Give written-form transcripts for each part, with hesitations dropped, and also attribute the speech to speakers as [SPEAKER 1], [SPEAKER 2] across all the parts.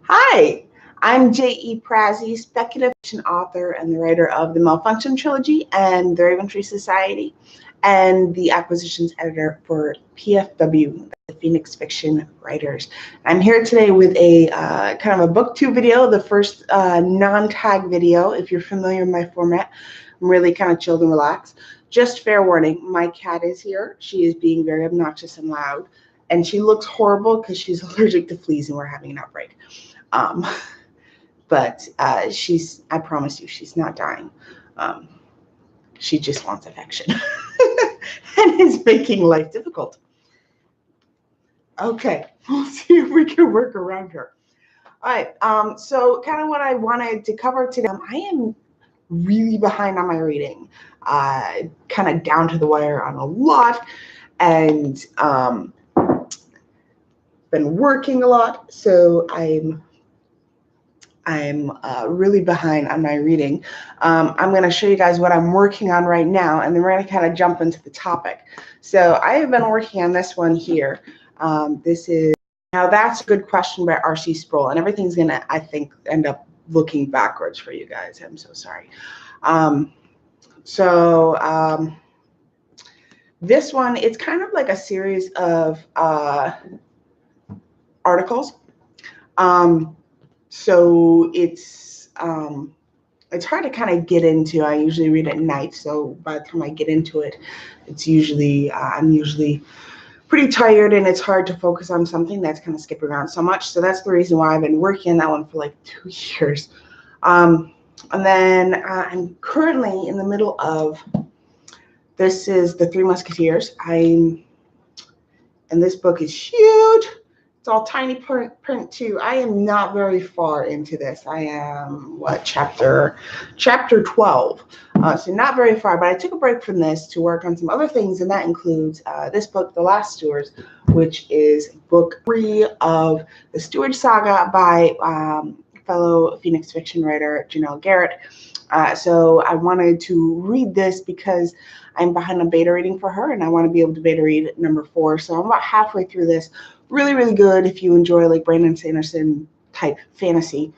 [SPEAKER 1] Hi, I'm J.E. Prazzi, speculative fiction author and the writer of the Malfunction Trilogy and the Raventree Society, and the acquisitions editor for PFW, the Phoenix Fiction Writers. I'm here today with a kind of a booktube video, the first non-tag video. If you're familiar with my format, I'm really kind of chilled and relaxed. Just fair warning, my cat is here. She is being very obnoxious and loud, and she looks horrible because she's allergic to fleas and we're having an outbreak. Um, but I promise you, she's not dying. She just wants affection and is making life difficult. Okay, we'll see if we can work around her. All right, so kind of what I wanted to cover today, I am really behind on my reading, kind of down to the wire on a lot, and been working a lot, so I'm really behind on my reading. I'm going to show you guys what I'm working on right now, and then we're going to kind of jump into the topic. So I have been working on this one here. This is Now That's a Good Question by R.C. Sproul, and everything's going to, I think, end up looking backwards for you guys. I'm so sorry. This one, it's kind of like a series of articles. So it's hard to kind of get into. I usually read at night, so by the time I get into it, it's usually I'm usually pretty tired, and it's hard to focus on something that's kind of skipping around so much. So that's the reason why I've been working on that one for like 2 years. And then I'm currently in the middle of, this is The Three Musketeers. And this book is huge. It's all tiny print too. I am not very far into this. I am, chapter 12. So not very far, but I took a break from this to work on some other things, and that includes this book, The Last Stewards, which is book 3 of the Steward Saga by fellow Phoenix fiction writer Janelle Garrett. So I wanted to read this because I'm behind on beta reading for her, and I want to be able to beta read number 4. So I'm about halfway through this. Really, really good if you enjoy like Brandon Sanderson type fantasy.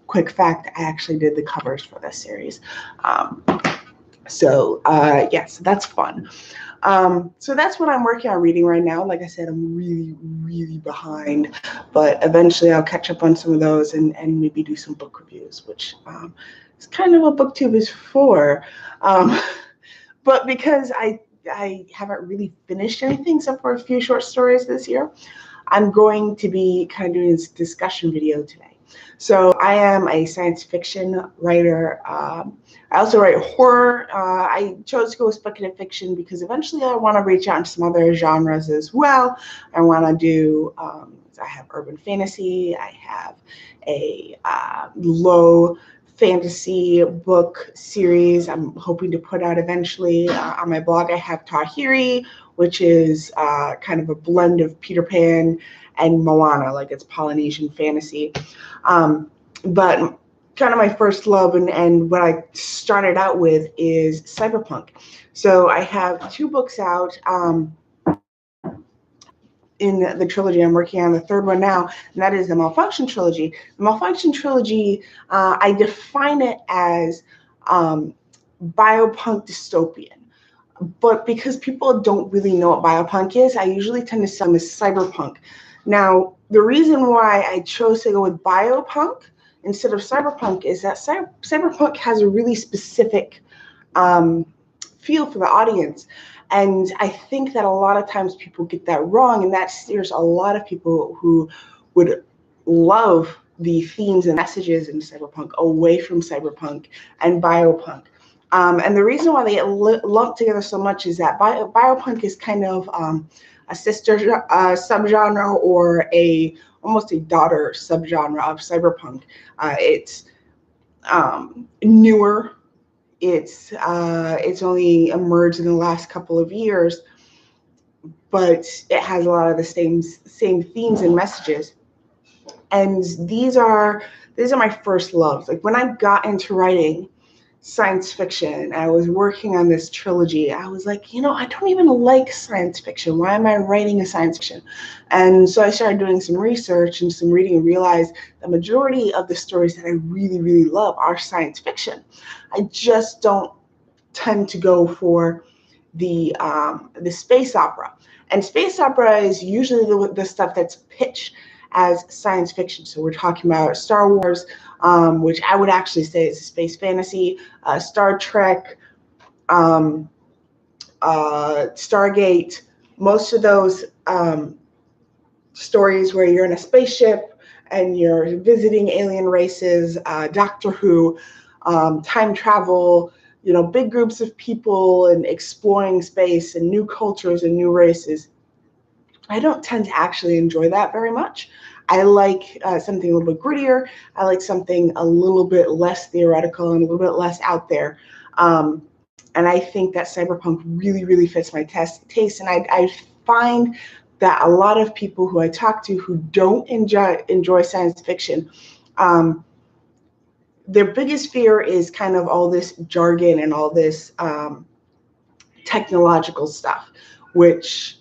[SPEAKER 1] Quick fact, I actually did the covers for this series. So that's fun. So that's what I'm working on reading right now. Like I said, I'm really, really behind, but eventually I'll catch up on some of those and maybe do some book reviews, which is kind of what BookTube is for. But because I haven't really finished anything except for a few short stories this year, I'm going to be kind of doing this discussion video today. So I am a science fiction writer. I also write horror. I chose to go with speculative fiction because eventually I want to reach out into some other genres as well. I want to do, I have urban fantasy. I have a low fantasy book series I'm hoping to put out eventually. On my blog, I have Tahiri, which is kind of a blend of Peter Pan and Moana, like it's Polynesian fantasy. But kind of my first love and what I started out with is cyberpunk. So I have 2 books out in the trilogy. I'm working on the 3rd one now, and that is the Malfunction Trilogy. The Malfunction Trilogy, I define it as biopunk dystopian. But because people don't really know what biopunk is, I usually tend to sell them as cyberpunk. Now, the reason why I chose to go with biopunk instead of cyberpunk is that cyberpunk has a really specific feel for the audience. And I think that a lot of times people get that wrong, and that steers a lot of people who would love the themes and messages in cyberpunk away from cyberpunk and biopunk. And the reason why they get lumped together so much is that biopunk is kind of a sister subgenre or almost a daughter subgenre of cyberpunk. It's newer. It's only emerged in the last couple of years, but it has a lot of the same themes and messages. And these are my first loves. Like when I got into writing, science fiction. I was working on this trilogy. I was like, I don't even like science fiction. Why am I writing a science fiction? And so I started doing some research and some reading and realized the majority of the stories that I really, really love are science fiction. I just don't tend to go for the space opera. And space opera is usually the stuff that's pitched as science fiction. So we're talking about Star Wars, which I would actually say is a space fantasy, Star Trek, Stargate, most of those stories where you're in a spaceship and you're visiting alien races, Doctor Who, time travel, big groups of people and exploring space and new cultures and new races. I don't tend to actually enjoy that very much. I like something a little bit grittier. I like something a little bit less theoretical and a little bit less out there. And I think that cyberpunk really, really fits my taste. And I find that a lot of people who I talk to who don't enjoy science fiction, their biggest fear is kind of all this jargon and all this technological stuff, which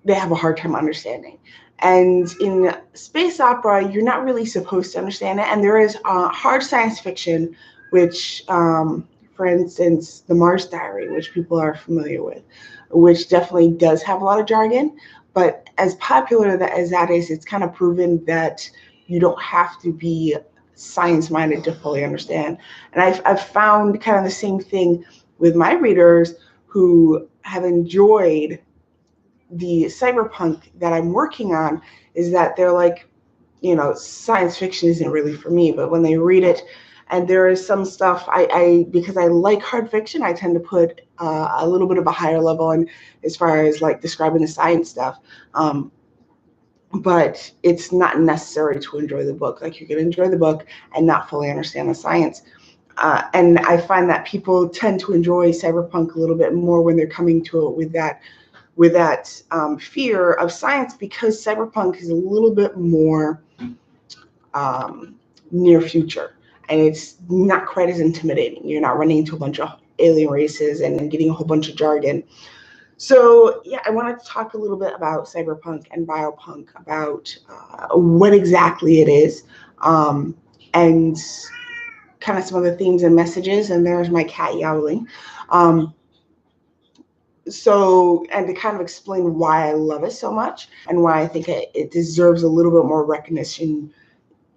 [SPEAKER 1] they have a hard time understanding. And in space opera, you're not really supposed to understand it. And there is hard science fiction, which, for instance, the Mars Diary, which people are familiar with, which definitely does have a lot of jargon. But as popular as that is, it's kind of proven that you don't have to be science-minded to fully understand. And I've found kind of the same thing with my readers who have enjoyed the cyberpunk that I'm working on, is that they're like, science fiction isn't really for me. But when they read it, and there is some stuff because I like hard fiction, I tend to put a little bit of a higher level in as far as like describing the science stuff. But it's not necessary to enjoy the book. Like you can enjoy the book and not fully understand the science. And I find that people tend to enjoy cyberpunk a little bit more when they're coming to it with that fear of science, because cyberpunk is a little bit more near future, and it's not quite as intimidating. You're not running into a bunch of alien races and getting a whole bunch of jargon. So yeah, I wanted to talk a little bit about cyberpunk and biopunk, about what exactly it is, and kind of some of the themes and messages. And there's my cat yowling. So, and to kind of explain why I love it so much and why I think it deserves a little bit more recognition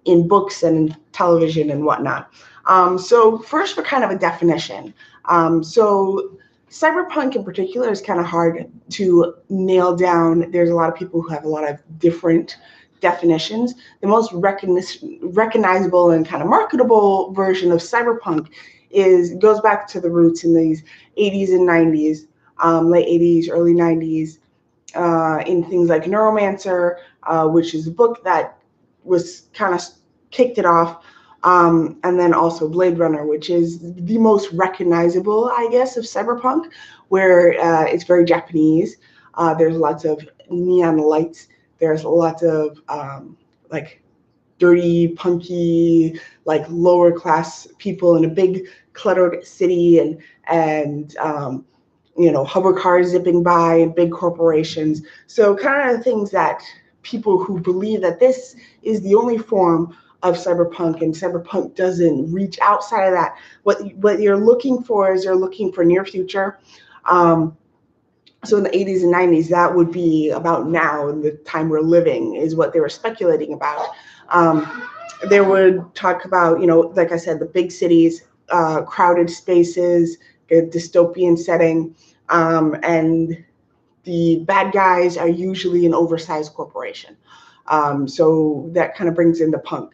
[SPEAKER 1] in books and in television and whatnot. So first, for kind of a definition. So cyberpunk in particular is kind of hard to nail down. There's a lot of people who have a lot of different definitions. The most recognizable and kind of marketable version of cyberpunk goes back to the roots in these 80s and 90s. Late 80s, early 90s, in things like Neuromancer, which is a book that was kind of kicked it off, and then also Blade Runner, which is the most recognizable, I guess, of cyberpunk, where it's very Japanese. There's lots of neon lights. There's lots of like dirty, punky, like lower class people in a big cluttered city, and hover cars zipping by and big corporations. So kind of things that people who believe that this is the only form of cyberpunk, and cyberpunk doesn't reach outside of that. What you're looking for is you're looking for near future. So in the 80s and 90s, that would be about now, in the time we're living, is what they were speculating about. They would talk about, like I said, the big cities, crowded spaces, a dystopian setting, and the bad guys are usually an oversized corporation. So that kind of brings in the punk.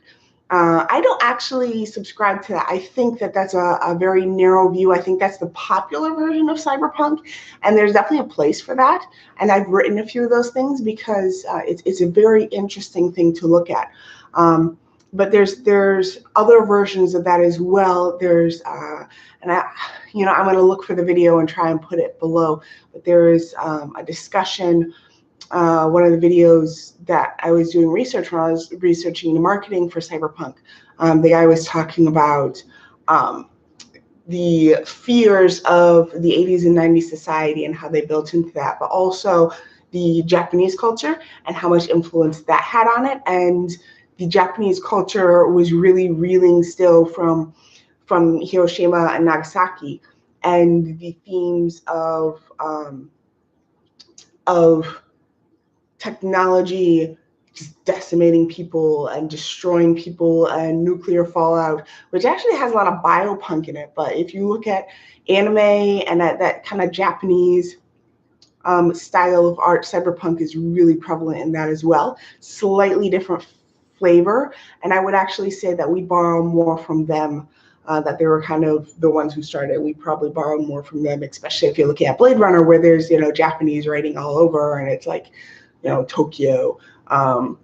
[SPEAKER 1] I don't actually subscribe to that. I think that that's a very narrow view. I think that's the popular version of cyberpunk, and there's definitely a place for that. And I've written a few of those things because it's a very interesting thing to look at. But there's other versions of that as well. There's and I'm going to look for the video and try and put it below. But there is a discussion. One of the videos that I was doing research when I was researching the marketing for cyberpunk, the guy was talking about the fears of the 80s and 90s society and how they built into that, but also the Japanese culture and how much influence that had on it. And the Japanese culture was really reeling still from Hiroshima and Nagasaki, and the themes of technology just decimating people and destroying people and nuclear fallout, which actually has a lot of biopunk in it. But if you look at anime and that kind of Japanese style of art, cyberpunk is really prevalent in that as well. Slightly different flavor, and I would actually say that we borrow more from them. That they were kind of the ones who started. We probably borrowed more from them, especially if you're looking at Blade Runner, where there's Japanese writing all over, and it's like Tokyo. Yeah,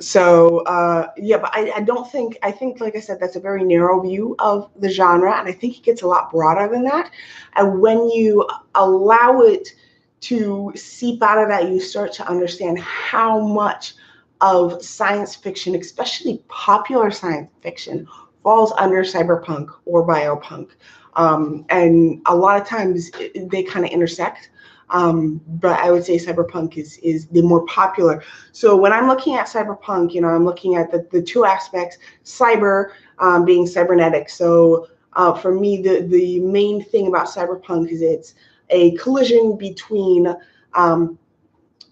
[SPEAKER 1] but I don't think, I think, like I said, that's a very narrow view of the genre, and I think it gets a lot broader than that. And when you allow it to seep out of that, you start to understand how much of science fiction, especially popular science fiction, falls under cyberpunk or biopunk. And a lot of times they kind of intersect. But I would say cyberpunk is the more popular. So when I'm looking at cyberpunk, I'm looking at the two aspects, cyber being cybernetic. So for me, the main thing about cyberpunk is it's a collision between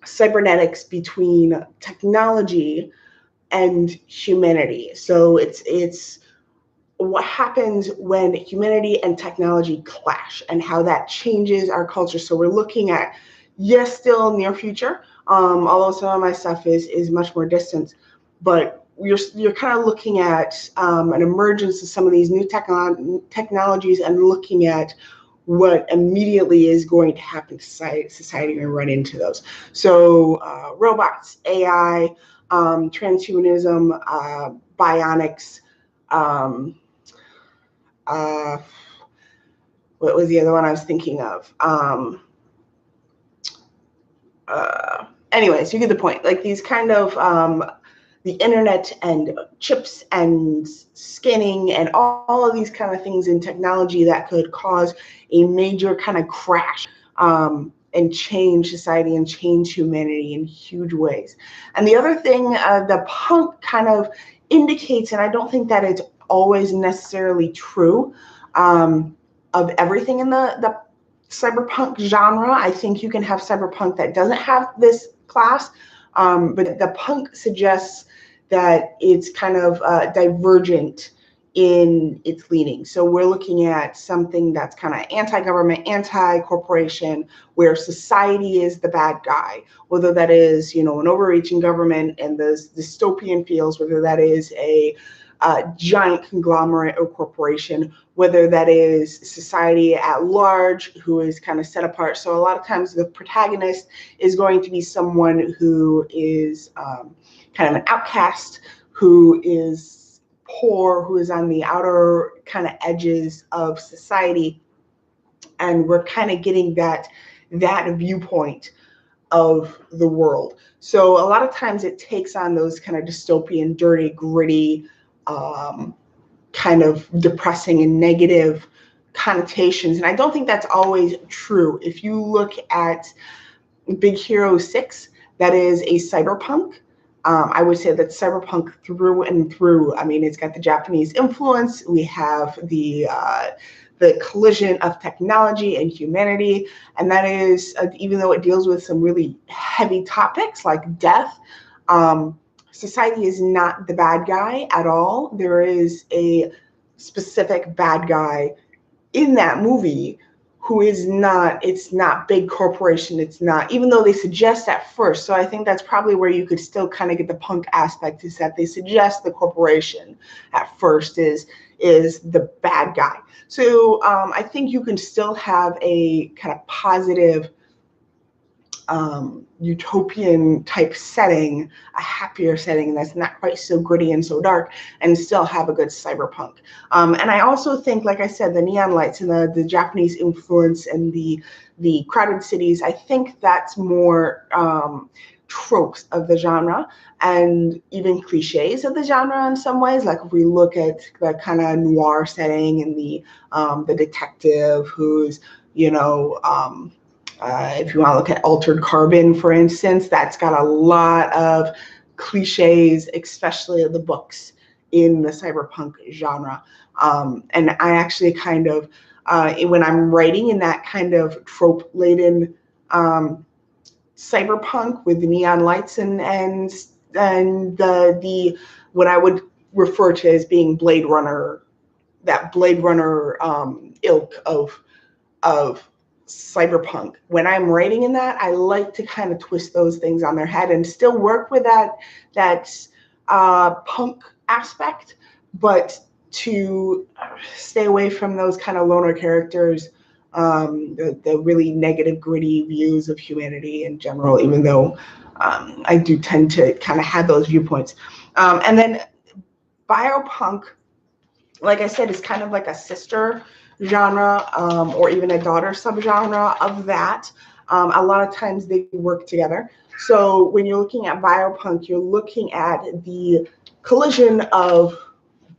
[SPEAKER 1] cybernetics, between technology and humanity. So it's what happens when humanity and technology clash and how that changes our culture. So we're looking at, yes, still near future, although some of my stuff is much more distant, but you're kind of looking at an emergence of some of these new technologies and looking at what immediately is going to happen to society and run into those. So robots, AI, transhumanism, bionics, what was the other one I was thinking of? Anyways, you get the point. Like these kind of the internet and chips and scanning and all of these kind of things in technology that could cause a major kind of crash and change society and change humanity in huge ways. And the other thing the punk kind of indicates, and I don't think that it's always necessarily true of everything in the cyberpunk genre. I think you can have cyberpunk that doesn't have this class, but the punk suggests that it's kind of divergent in its leaning. So we're looking at something that's kind of anti-government, anti-corporation, where society is the bad guy, whether that is, an overreaching government and those dystopian feels, whether that is a giant conglomerate or corporation, whether that is society at large who is kind of set apart. So a lot of times the protagonist is going to be someone who is kind of an outcast, who is poor, who is on the outer kind of edges of society. And we're kind of getting that viewpoint of the world. So a lot of times it takes on those kind of dystopian, dirty, gritty, kind of depressing and negative connotations. And I don't think that's always true. If you look at Big Hero 6, that is a cyberpunk. I would say that cyberpunk through and through. I mean, it's got the Japanese influence. We have the collision of technology and humanity. And that is, even though it deals with some really heavy topics like death, society is not the bad guy at all. There is a specific bad guy in that movie who is not, it's not big corporation. It's not, even though they suggest at first. So I think that's probably where you could still kind of get the punk aspect, is that they suggest the corporation at first is the bad guy. So I think you can still have a kind of positive utopian type setting, a happier setting that's not quite so gritty and so dark, and still have a good cyberpunk. And I also think, like I said, the neon lights and the Japanese influence and the crowded cities, I think that's more tropes of the genre and even cliches of the genre in some ways. Like if we look at the kind of noir setting and the detective who's, you know, if you want to look at Altered Carbon, for instance, that's got a lot of cliches, especially of the books in the cyberpunk genre. And I actually kind of, when I'm writing in that kind of trope-laden cyberpunk with neon lights and the what I would refer to as being Blade Runner, that Blade Runner ilk of cyberpunk. When I'm writing in that, I like to kind of twist those things on their head and still work with that punk aspect, but to stay away from those kind of loner characters, the really negative, gritty views of humanity in general, even though I do tend to kind of have those viewpoints. And then biopunk, like I said, is kind of like a sister genre, or even a daughter subgenre of that. A lot of times they work together. So when you're looking at biopunk, you're looking at the collision of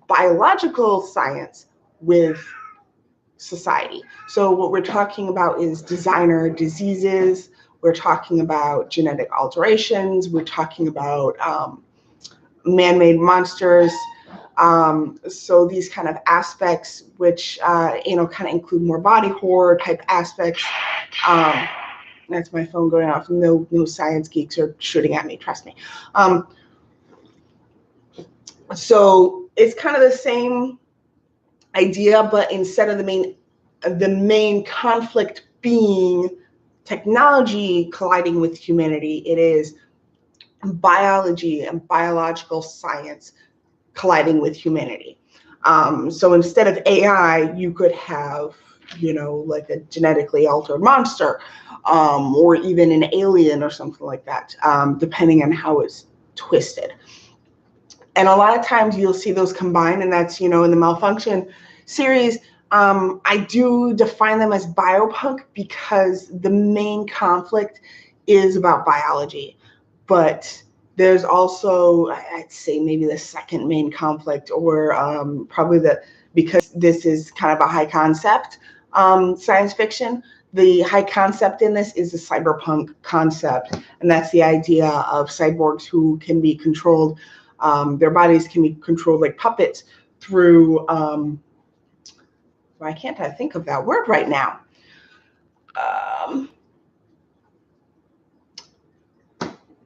[SPEAKER 1] biological science with society. So what we're talking about is designer diseases. We're talking about genetic alterations. We're talking about man-made monsters. So these kind of aspects, which kind of include more body horror type aspects. That's my phone going off. No science geeks are shooting at me. Trust me. So it's kind of the same idea, but instead of the main conflict being technology colliding with humanity, it is biology and biological science colliding with humanity. So instead of AI, you could have, like a genetically altered monster, or even an alien or something like that, depending on how it's twisted. And a lot of times you'll see those combined, and that's, in the Malfunction series, I do define them as biopunk because the main conflict is about biology. But there's also, I'd say maybe the second main conflict, or probably because this is kind of a high concept science fiction, the high concept in this is the cyberpunk concept. And that's the idea of cyborgs who can be controlled, their bodies can be controlled like puppets through, why can't I think of that word right now?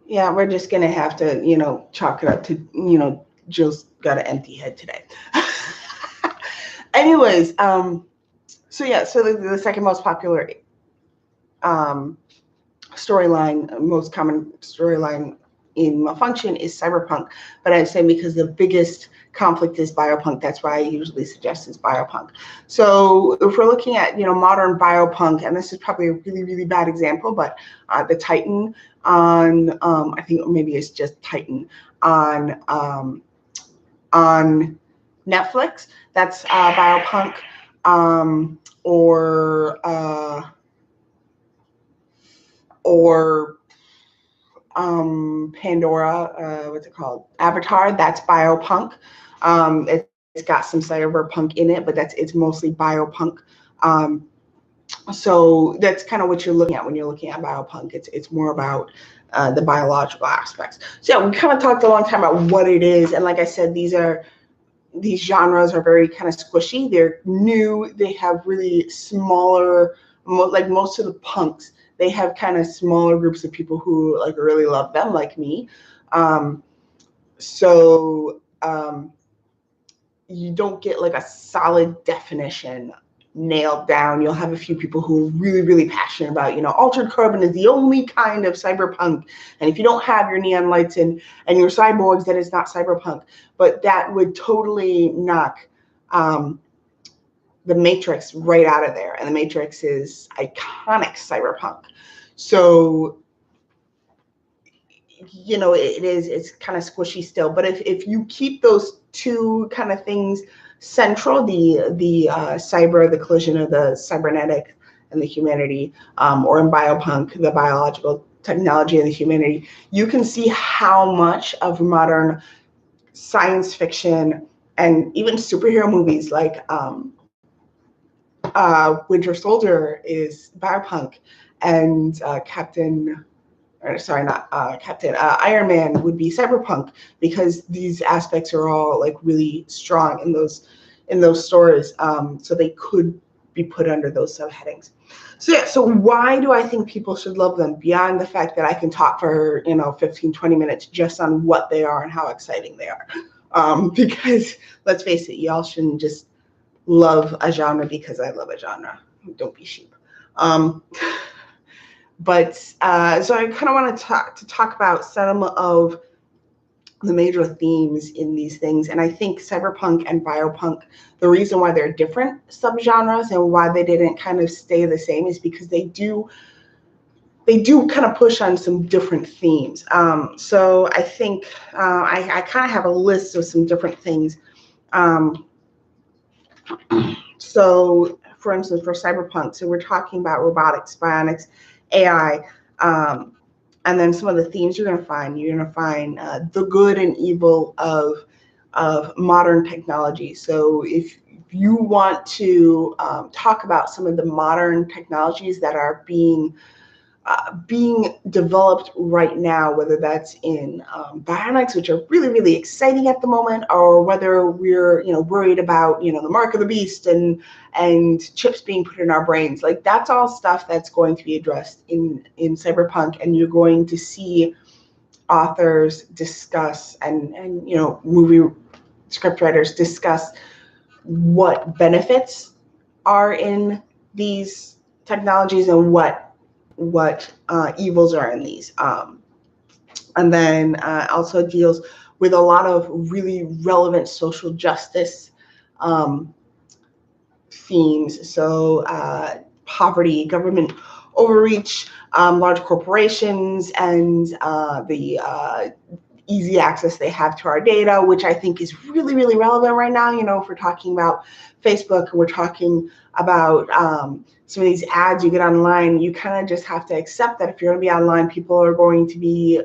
[SPEAKER 1] Yeah, we're just going to have to, chalk it up to, Jill's got an empty head today. Anyways, so the second most popular storyline, most common storyline in Malfunction is cyberpunk. But I'd say because the biggest conflict is biopunk, that's why I usually suggest is biopunk. So if we're looking at, modern biopunk, and this is probably a really, really bad example, but the Titan on, I think maybe it's just Titan on Netflix, that's biopunk, or Pandora, what's it called? Avatar, that's biopunk. It's got some cyberpunk in it, but it's mostly biopunk. So that's kind of what you're looking at when you're looking at biopunk. It's more about the biological aspects. So yeah, we kind of talked a long time about what it is, and like I said, these genres are very kind of squishy. They're new. They have really smaller, like most of the punks, they have kind of smaller groups of people who like really love them, like me. You don't get like a solid definition nailed down. You'll have a few people who are really, really passionate about, Altered Carbon is the only kind of cyberpunk. And if you don't have your neon lights and your cyborgs, then it's not cyberpunk. But that would totally knock the Matrix right out of there. And the Matrix is iconic cyberpunk. So, it's kind of squishy still. But if you keep those two kind of things central, the cyber, the collision of the cybernetic and the humanity, or in biopunk, the biological technology and the humanity, you can see how much of modern science fiction and even superhero movies like Winter Soldier is biopunk, and Iron Man would be cyberpunk, because these aspects are all like really strong in those stories. So they could be put under those subheadings. So yeah, so why do I think people should love them beyond the fact that I can talk for 15, 20 minutes just on what they are and how exciting they are? Because let's face it, y'all shouldn't just love a genre because I love a genre. Don't be sheep. But so I kind of want to talk about some of the major themes in these things. And I think cyberpunk and biopunk, the reason why they're different subgenres and why they didn't kind of stay the same is because they do kind of push on some different themes. So I think I kind of have a list of some different things. So for instance, for cyberpunk, so we're talking about robotics, bionics, AI, and then some of the themes you're going to find the good and evil of modern technology. So if you want to talk about some of the modern technologies that are being developed right now, whether that's in bionics, which are really, really exciting at the moment, or whether we're worried about the mark of the beast and chips being put in our brains, like that's all stuff that's going to be addressed in cyberpunk, and you're going to see authors discuss and movie scriptwriters discuss what benefits are in these technologies and what evils are in these, and then also deals with a lot of really relevant social justice themes. So poverty, government overreach, large corporations, and the easy access they have to our data, which I think is really, really relevant right now. If we're talking about Facebook and we're talking about some of these ads you get online, you kind of just have to accept that if you're going to be online, people are going to be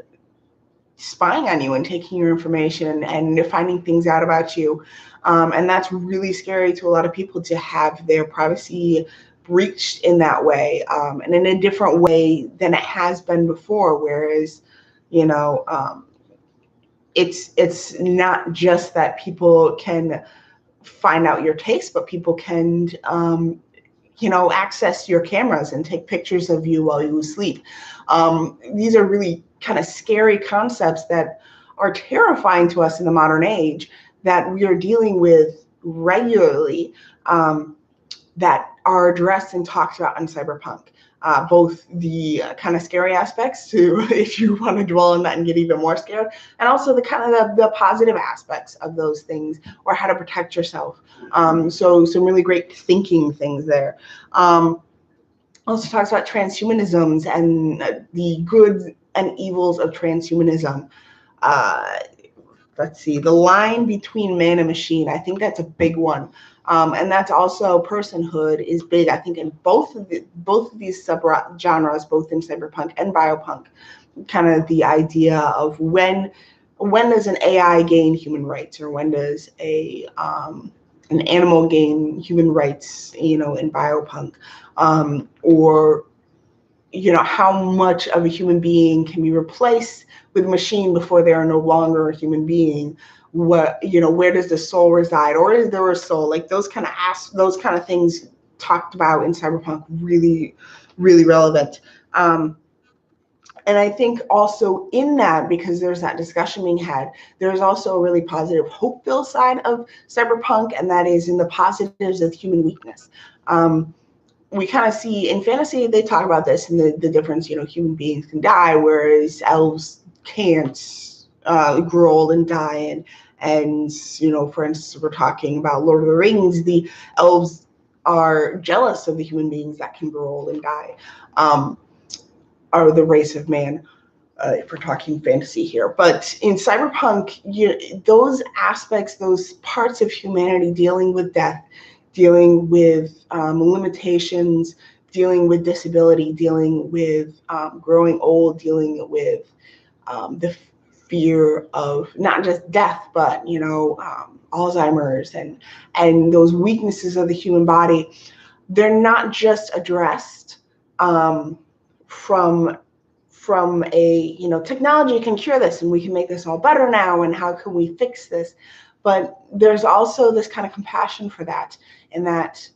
[SPEAKER 1] spying on you and taking your information and finding things out about you. And that's really scary to a lot of people, to have their privacy breached in that way, and in a different way than it has been before. Whereas, it's not just that people can find out your taste, but people can access your cameras and take pictures of you while you sleep. These are really kind of scary concepts that are terrifying to us in the modern age, that we are dealing with regularly, that are addressed and talked about in cyberpunk. Both the kind of scary aspects, to if you want to dwell on that and get even more scared, and also the kind of the positive aspects of those things, or how to protect yourself. So some really great thinking things there. Also talks about transhumanisms and the goods and evils of transhumanism. Let's see, the line between man and machine. I think that's a big one. And that's also personhood is big, I think, in both of these subgenres, both in cyberpunk and biopunk. Kind of the idea of when does an AI gain human rights, or when does an animal gain human rights, in biopunk, or how much of a human being can be replaced with machine before they are no longer a human being. What where does the soul reside, or is there a soul? Like those kind of things talked about in cyberpunk, really, really relevant. And I think also in that, because there's that discussion being had, there's also a really positive, hope-filled side of cyberpunk, and that is in the positives of human weakness. We kind of see in fantasy, they talk about this and the difference, human beings can die, whereas elves can't grow old and die. And for instance, we're talking about Lord of the Rings, the elves are jealous of the human beings that can grow old and die, are the race of man, if we're talking fantasy here. But in cyberpunk, those aspects, those parts of humanity dealing with death, dealing with limitations, dealing with disability, dealing with growing old, dealing with the fear of not just death, but Alzheimer's and those weaknesses of the human body. They're not just addressed from a technology can cure this and we can make this all better now and how can we fix this, but there's also this kind of compassion for that, and that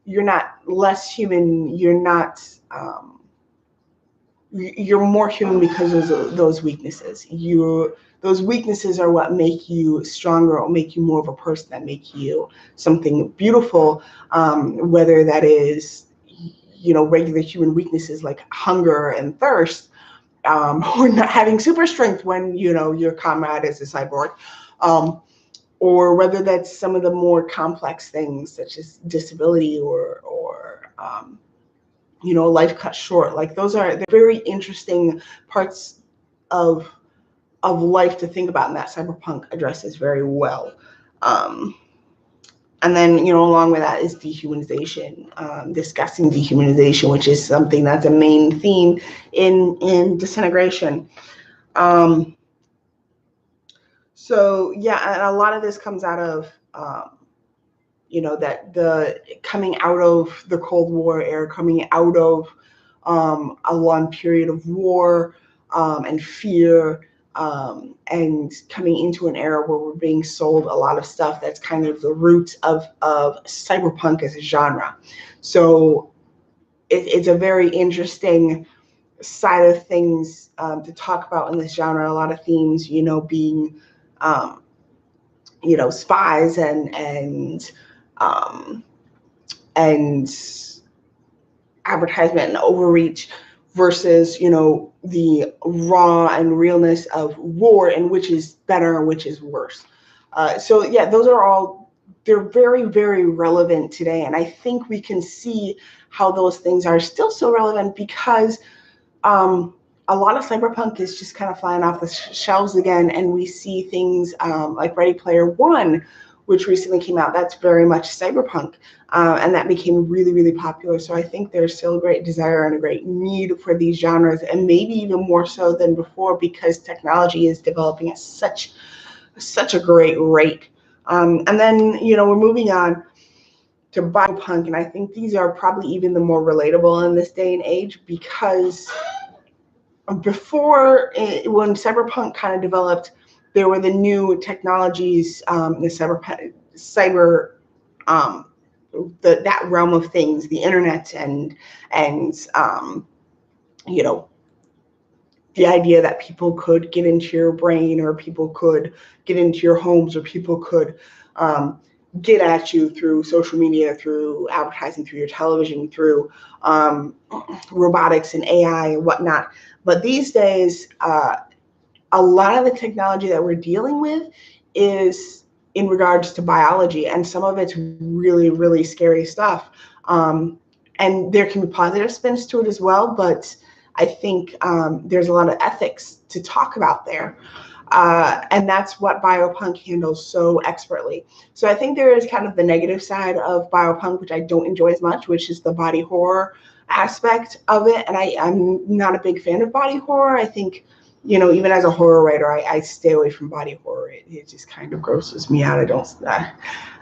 [SPEAKER 1] you're not less human, you're more human because of those weaknesses. Those weaknesses are what make you stronger, or make you more of a person, that make you something beautiful, whether that is regular human weaknesses like hunger and thirst, or not having super strength when your comrade is a cyborg, or whether that's some of the more complex things such as disability or life cut short. Like they're very interesting parts of life to think about, and that Cyberpunk addresses very well. And then, along with that is dehumanization, discussing dehumanization, which is something that's a main theme in Disintegration. So yeah, and a lot of this comes out of, that the coming out of the Cold War era, coming out of a long period of war and fear, and coming into an era where we're being sold a lot of stuff that's kind of the roots of cyberpunk as a genre. So it's a very interesting side of things to talk about in this genre. A lot of themes, being spies and advertisement and overreach versus the raw and realness of war, and which is better and which is worse. So yeah, they're very, very relevant today, and I think we can see how those things are still so relevant because a lot of cyberpunk is just kind of flying off the shelves again, and we see things like Ready Player One, which recently came out. That's very much cyberpunk, and that became really, really popular. So I think there's still a great desire and a great need for these genres, and maybe even more so than before because technology is developing at such a great rate. And then, we're moving on to biopunk, and I think these are probably even the more relatable in this day and age because before, when cyberpunk kind of developed, there were the new technologies, the that realm of things, the internet, and the idea that people could get into your brain, or people could get into your homes, or people could get at you through social media, through advertising, through your television, through robotics and AI and whatnot. But these days, a lot of the technology that we're dealing with is in regards to biology, and some of it's really, really scary stuff. And there can be positive spins to it as well, but I think there's a lot of ethics to talk about there. And that's what biopunk handles so expertly. So I think there is kind of the negative side of biopunk, which I don't enjoy as much, which is the body horror aspect of it. And I'm not a big fan of body horror. I think, even as a horror writer, I stay away from body horror. It just kind of grosses me out. And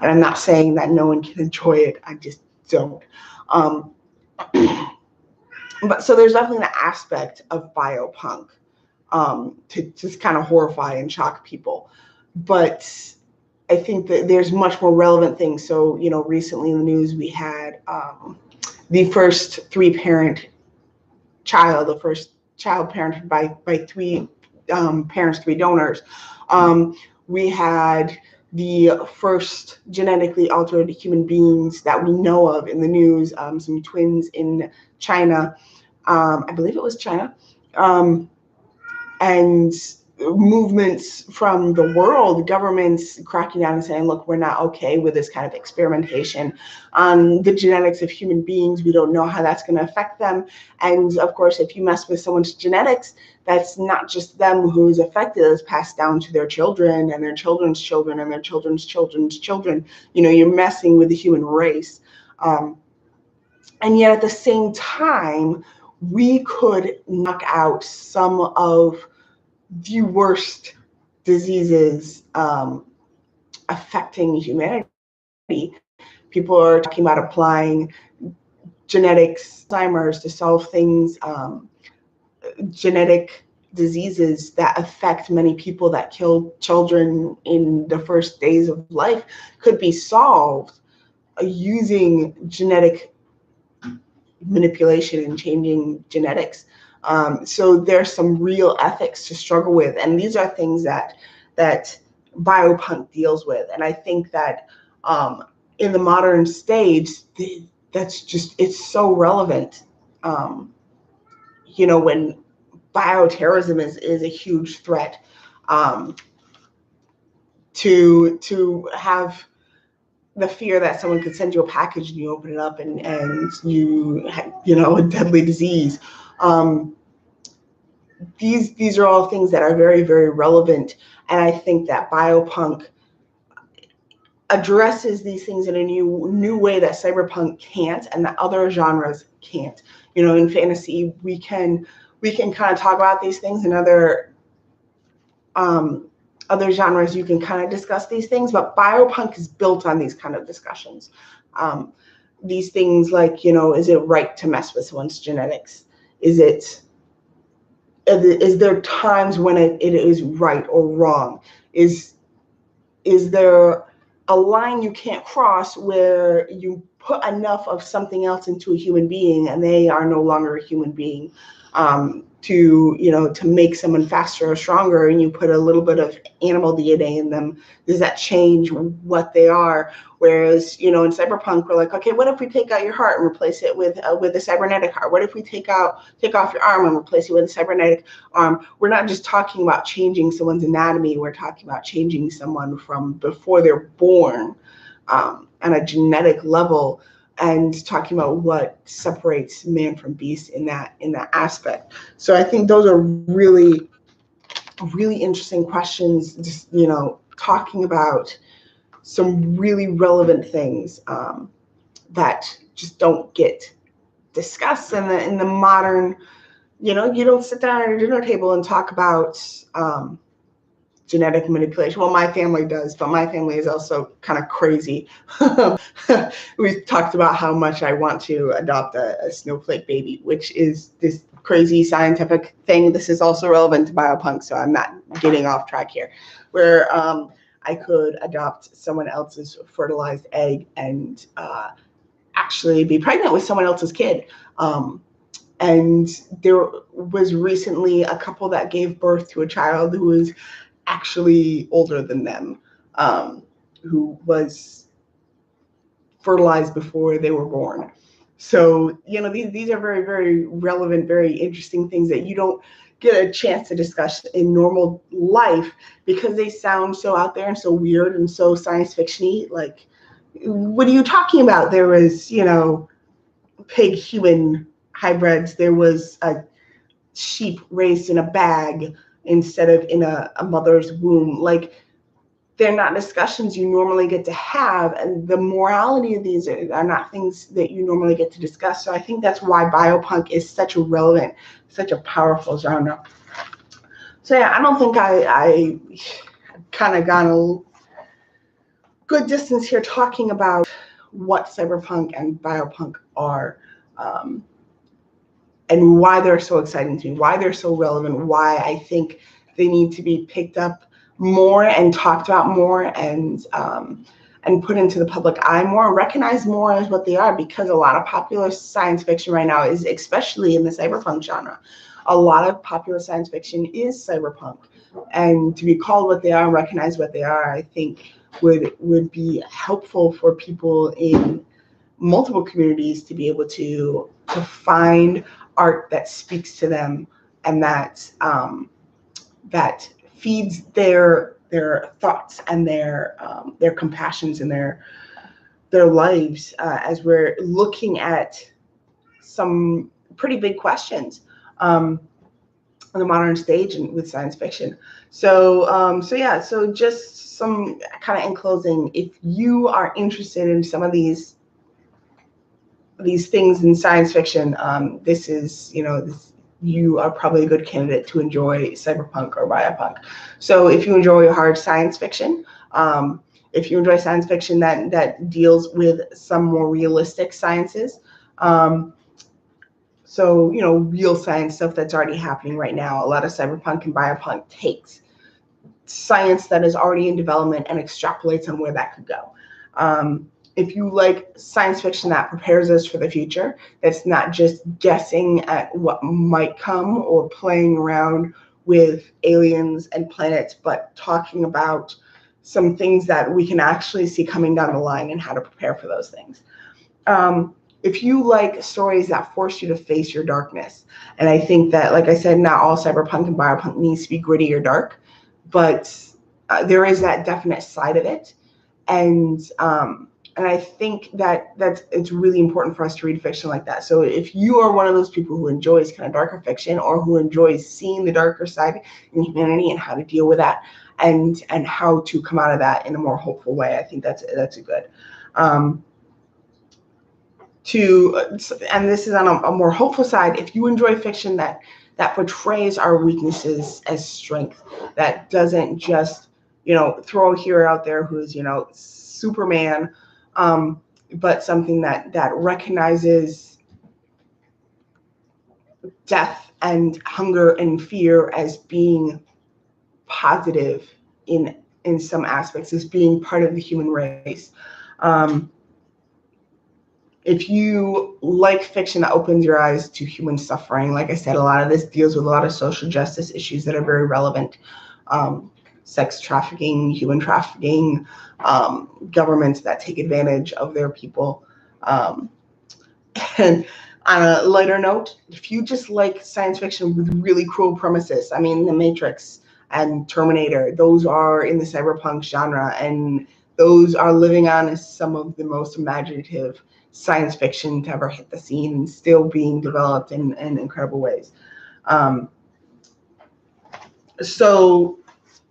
[SPEAKER 1] I'm not saying that no one can enjoy it. I just don't. But so there's definitely an aspect of biopunk to just kind of horrify and shock people. But I think that there's much more relevant things. So, recently in the news, we had the first three-parent child, the first child parented by three parents, three donors. We had the first genetically altered human beings that we know of in the news, some twins in China. I believe it was China. And movements from the world, governments cracking down and saying, look, we're not okay with this kind of experimentation on the genetics of human beings. We don't know how that's going to affect them. And of course, if you mess with someone's genetics, that's not just them who's affected, it's passed down to their children and their children's children and their children's children's children. You're messing with the human race. And yet at the same time, we could knock out some of the worst diseases affecting humanity. People are talking about applying genetics, Alzheimer's, to solve things, genetic diseases that affect many people, that kill children in the first days of life, could be solved using genetic manipulation and changing genetics. So there's some real ethics to struggle with, and these are things that biopunk deals with. And I think that in the modern stage, that's just, it's so relevant. When bioterrorism is a huge threat, to have the fear that someone could send you a package and you open it up and you a deadly disease. These are all things that are very, very relevant, and I think that biopunk addresses these things in a new way that cyberpunk can't, and that other genres can't. In fantasy, we can kind of talk about these things, and other genres you can kind of discuss these things, but biopunk is built on these kind of discussions. These things like, is it right to mess with someone's genetics? Is there times when it is right or wrong? Is there a line you can't cross where you put enough of something else into a human being and they are no longer a human being, to make someone faster or stronger, and you put a little bit of animal DNA in them? Does that change what they are? Whereas, in cyberpunk, we're like, okay, what if we take out your heart and replace it with a cybernetic heart? What if we take off your arm and replace it with a cybernetic arm? We're not just talking about changing someone's anatomy. We're talking about changing someone from before they're born, on a genetic level, and talking about what separates man from beast in that aspect. So I think those are really, really interesting questions. Just talking about some really relevant things that just don't get discussed in the modern. You don't sit down at a dinner table and talk about genetic manipulation. Well, my family does, but my family is also kind of crazy. We've talked about how much I want to adopt a snowflake baby, which is this crazy scientific thing. This is also relevant to biopunk, so I'm not getting off track here, where I could adopt someone else's fertilized egg and actually be pregnant with someone else's kid. And there was recently a couple that gave birth to a child who was actually older than them, who was fertilized before they were born. So, these are very, very relevant, very interesting things that you don't get a chance to discuss in normal life because they sound so out there and so weird and so science fiction-y. Like, what are you talking about? There was, pig human hybrids. There was a sheep raised in a bag instead of in a mother's womb. Like, they're not discussions you normally get to have, and the morality of these are not things that you normally get to discuss. So I think that's why biopunk is such a relevant, such a powerful genre. So yeah, I don't think I kind of gone a good distance here talking about what cyberpunk and biopunk are, and why they're so exciting to me, why they're so relevant, why I think they need to be picked up more and talked about more, and put into the public eye more, recognized more as what they are, because a lot of popular science fiction right now is, especially in the cyberpunk genre, a lot of popular science fiction is cyberpunk, and to be called what they are and recognize what they are, I think would be helpful for people in multiple communities to be able to find art that speaks to them and that feeds their thoughts and their compassions and their lives, as we're looking at some pretty big questions on the modern stage and with science fiction. So just some kind of in closing, if you are interested in some of these these things in science fiction, this is, you are probably a good candidate to enjoy cyberpunk or biopunk. So if you enjoy hard science fiction, if you enjoy science fiction that deals with some more realistic sciences, so, real science stuff that's already happening right now, a lot of cyberpunk and biopunk takes science that is already in development and extrapolates on where that could go. If you like science fiction that prepares us for the future, that's not just guessing at what might come or playing around with aliens and planets, but talking about some things that we can actually see coming down the line and how to prepare for those things. If you like stories that force you to face your darkness, and I think that, like I said, not all cyberpunk and biopunk needs to be gritty or dark, but there is that definite side of it. And I think that it's really important for us to read fiction like that. So if you are one of those people who enjoys kind of darker fiction, or who enjoys seeing the darker side in humanity and how to deal with that, and how to come out of that in a more hopeful way, I think that's a good. And this is on a more hopeful side. If you enjoy fiction that portrays our weaknesses as strength, that doesn't just throw a hero out there who's Superman, but something that recognizes death and hunger and fear as being positive in some aspects, as being part of the human race. If you like fiction that opens your eyes to human suffering, like I said, a lot of this deals with a lot of social justice issues that are very relevant. Sex trafficking, human trafficking, governments that take advantage of their people. And on a lighter note, if you just like science fiction with really cruel premises, I mean, The Matrix and Terminator, those are in the cyberpunk genre, and those are living on as some of the most imaginative science fiction to ever hit the scene, and still being developed in incredible ways. So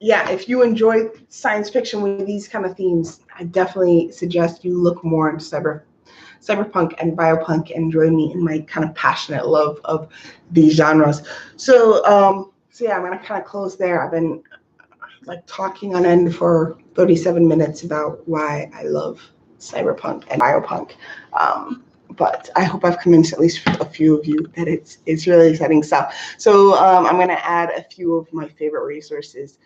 [SPEAKER 1] yeah, if you enjoy science fiction with these kind of themes, I definitely suggest you look more into cyberpunk and biopunk and join me in my kind of passionate love of these genres. So yeah, I'm gonna kind of close there. I've been like talking on end for 37 minutes about why I love cyberpunk and biopunk. But I hope I've convinced at least a few of you that it's really exciting stuff. So I'm going to add a few of my favorite resources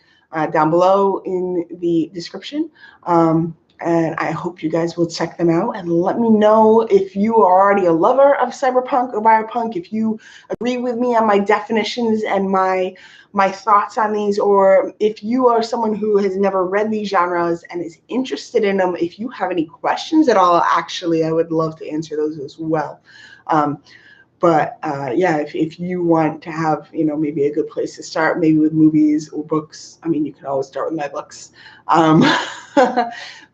[SPEAKER 1] down below in the description. And I hope you guys will check them out and let me know if you are already a lover of cyberpunk or biopunk, if you agree with me on my definitions and my thoughts on these, or if you are someone who has never read these genres and is interested in them. If you have any questions at all, actually, I would love to answer those as well. But yeah, if you want to have, maybe a good place to start, maybe with movies or books. I mean, you can always start with my books.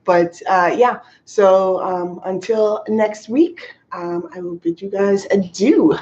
[SPEAKER 1] But yeah, so until next week, I will bid you guys adieu.